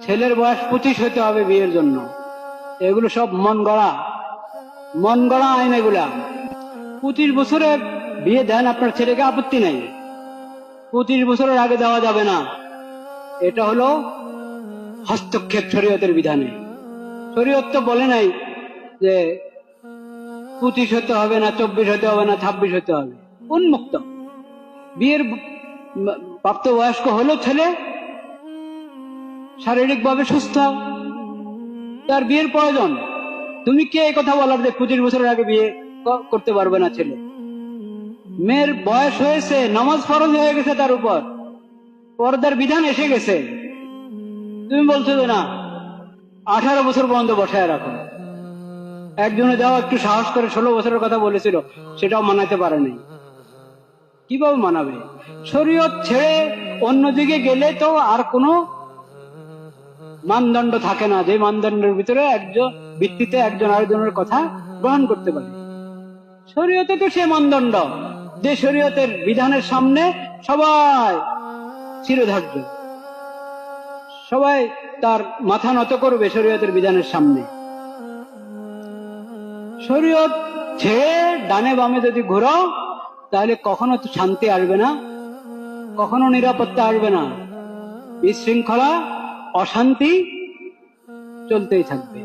ছেলের বয়স 25 হতে হবে বিয়ের জন্য। এগুলো সব মন গড়া আইন। এগুলা 25 বছরে বিয়ে দেন আপনার ছেলেকে, আপত্তি নাই। 25 বছরের আগে দেওয়া যাবে না। এটা হলো হস্তক্ষেপ শরীয়তের বিধানে। শরীয়ত তো বলে নাই যে 25 হতে হবে না, 24 হতে হবে না, 26 হতে হবে। উন্মুক্ত। বিয়ের প্রাপ্ত বয়স্ক হলো ছেলে, শারীরিকভাবে সুস্থ, তার বিয়ের প্রয়োজন। তুমি কে এই কথা বলার যে 25 বছরের আগে বিয়ে করতে পারবে না ছেলে? মেয়ের বয়স হয়েছে, নামাজ ফরজ হয়ে গেছে, তার উপর পর্দার বিধান এসে গেছে, তুমি বলছো যে না 18 বছর পর্যন্ত বসায় রাখো। একজনে যাও একটু সাহস করে 16 বছরের কথা বলেছিল, সেটাও মানাতে পারে নাই। কিভাবে মানাবে? শরীয়ত ছেড়ে অন্যদিকে গেলে তো আর কোনো মানদণ্ড থাকে না, যে মানদণ্ডের ভিতরে ভিত্তিতে একজন আরেকজনের কথা গ্রহণ করতে পারে। শরীয়তে তো সে মানদণ্ড, যে শরীয়তের বিধানের সামনে সবাই শিরোধার্য, সবাই তার মাথা নত করবে শরীয়তের বিধানের সামনে। শরীয়ত ছেড়ে ডানে বামে যদি ঘোরো, তাহলে কখনো তো শান্তি আসবে না, কখনো নিরাপত্তা আসবে না। বিশৃঙ্খলা, অশান্তি চলতেই থাকবে।